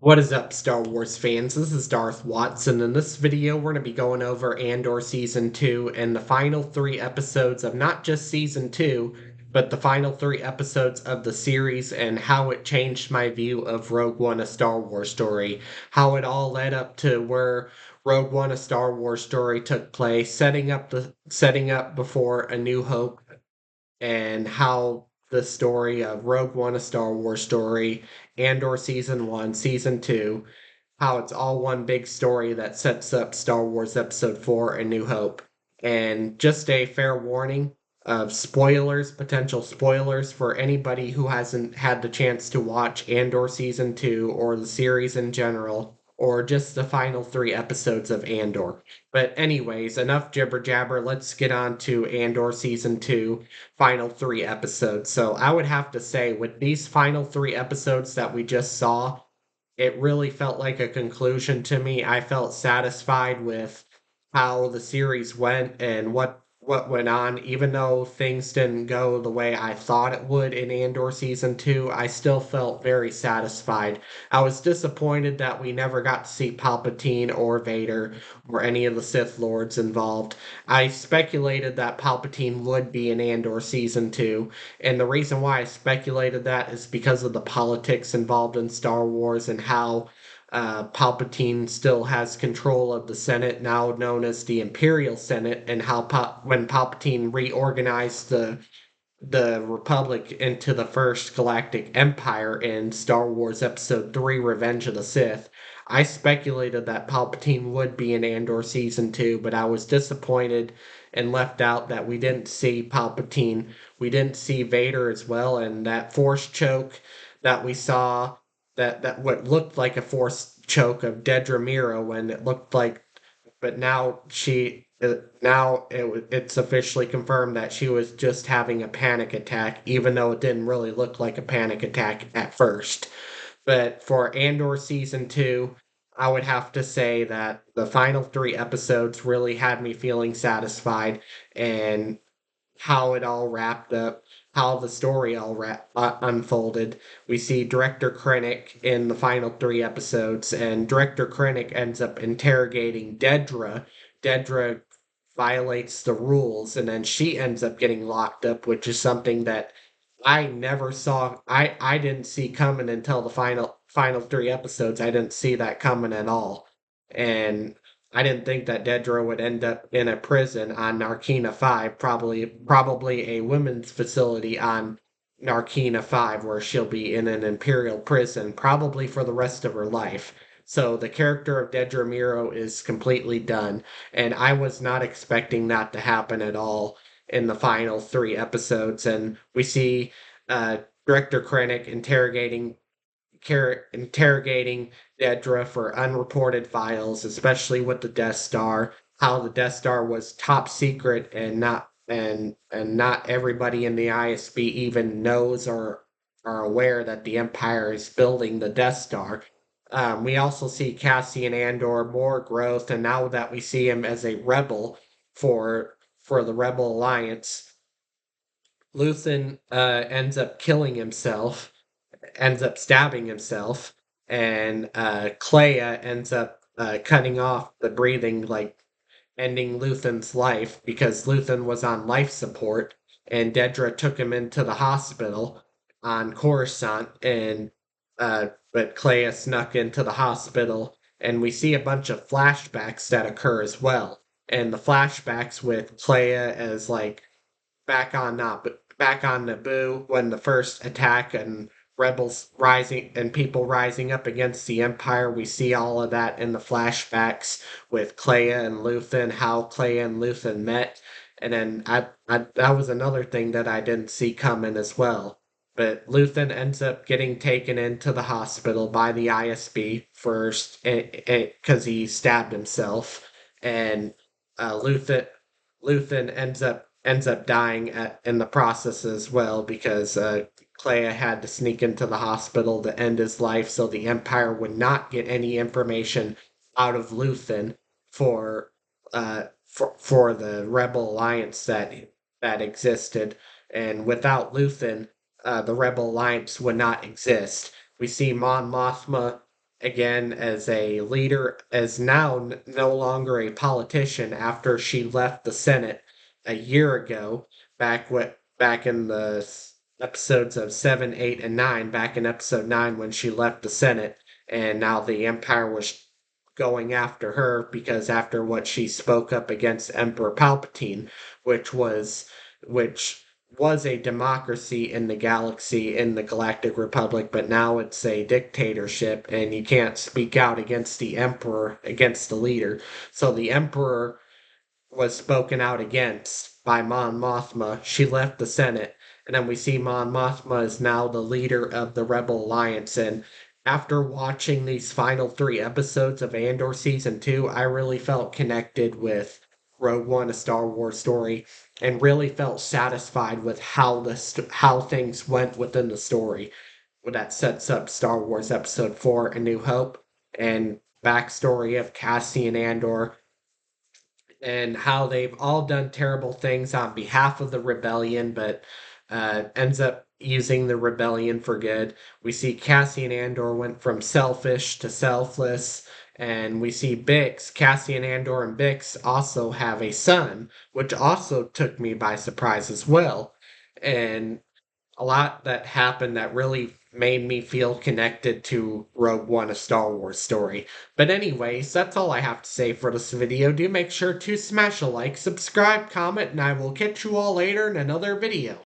What is up, Star Wars fans? This is Darth Watts, and in this video, we're going to be going over Andor Season 2 and the final three episodes of not just Season 2, but the final three episodes of the series and how it changed my view of Rogue One, a Star Wars story. How it all led up to where Rogue One, a Star Wars story took place, setting up before A New Hope, and how the story of Rogue One, a Star Wars story, Andor Season 1, Season 2, how it's all one big story that sets up Star Wars Episode 4, A New Hope. And just a fair warning of spoilers, potential spoilers for anybody who hasn't had the chance to watch Andor Season 2 or the series in general, or just the final three episodes of Andor. But, anyways, enough jibber jabber. Let's get on to Andor Season 2, final three episodes. So, I would have to say, with these final three episodes that we just saw, it really felt like a conclusion to me. I felt satisfied with how the series went and what went on. Even though things didn't go the way I thought it would in Andor season 2, I still felt very satisfied. I was disappointed that we never got to see Palpatine or Vader or any of the Sith Lords involved. I speculated that Palpatine would be in Andor season 2, and the reason why I speculated that is because of the politics involved in Star Wars and how Palpatine still has control of the Senate, now known as the Imperial Senate, and how when Palpatine reorganized the Republic into the First Galactic Empire in Star Wars Episode 3 Revenge of the Sith, I speculated that Palpatine would be in Andor Season 2, but I was disappointed and left out that we didn't see Palpatine. We didn't see Vader as well, and that Force choke that we saw, that what looked like a Force choke of Dedra Mira when it looked like, but it's officially confirmed that she was just having a panic attack, even though it didn't really look like a panic attack at first. But for Andor season 2, I would have to say that the final three episodes really had me feeling satisfied, and how it all wrapped up, how the story unfolded. We see Director Krennic in the final three episodes, and Director Krennic ends up interrogating Dedra. Dedra violates the rules, and then she ends up getting locked up, which is something that I never saw. I didn't see coming until the final three episodes. I didn't see that coming at all, and I didn't think that Dedra would end up in a prison on Narkina 5, probably a women's facility on Narkina 5, where she'll be in an Imperial prison, probably for the rest of her life. So the character of Dedra Miro is completely done, and I was not expecting that to happen at all in the final three episodes. And we see uh, Director Krennic interrogating Dedra for unreported files, especially with the Death Star. How the Death Star was top secret and not everybody in the ISB even knows or are aware that the Empire is building the Death Star. We also see Cassian Andor more growth, and now that we see him as a rebel for the Rebel Alliance, Luthen ends up stabbing himself, and Clea ends up cutting off the breathing, like ending Luthen's life because Luthen was on life support, and Dedra took him into the hospital on Coruscant, and but Clea snuck into the hospital, and we see a bunch of flashbacks that occur as well, and the flashbacks with Clea as like back on Naboo when the first attack and rebels rising and people rising up against the Empire. We see all of that in the flashbacks with Clea and Luthen, how Clea and Luthen met. And then that was another thing that I didn't see coming as well. But Luthen ends up getting taken into the hospital by the ISB first because he stabbed himself, and Luthen ends up dying in the process as well because Clea had to sneak into the hospital to end his life so the Empire would not get any information out of Luthen for for the Rebel Alliance that existed. And without Luthen, the Rebel Alliance would not exist. We see Mon Mothma again as a leader, as now no longer a politician after she left the Senate a year ago, back in the episodes of 7, 8, and 9, back in episode 9 when she left the Senate, and now the Empire was going after her because after what she spoke up against Emperor Palpatine, which was which was a democracy in the galaxy in the Galactic Republic, but now it's a dictatorship and you can't speak out against the Emperor, against the leader. So the Emperor was spoken out against by Mon Mothma. She left the Senate, and then we see Mon Mothma is now the leader of the Rebel Alliance. And after watching these final 3 episodes of Andor season 2, I really felt connected with Rogue One, a Star Wars story, and really felt satisfied with how things went within the story. That sets up Star Wars Episode 4, A New Hope, and backstory of Cassian Andor and how they've all done terrible things on behalf of the rebellion, but ends up using the rebellion for good. We see Cassian Andor went from selfish to selfless, and we see Cassian Andor and Bix also have a son, which also took me by surprise as well. And a lot that happened that really made me feel connected to Rogue One, a Star Wars story. But anyways, that's all I have to say for this video. Do make sure to smash a like, subscribe, comment, and I will catch you all later in another video.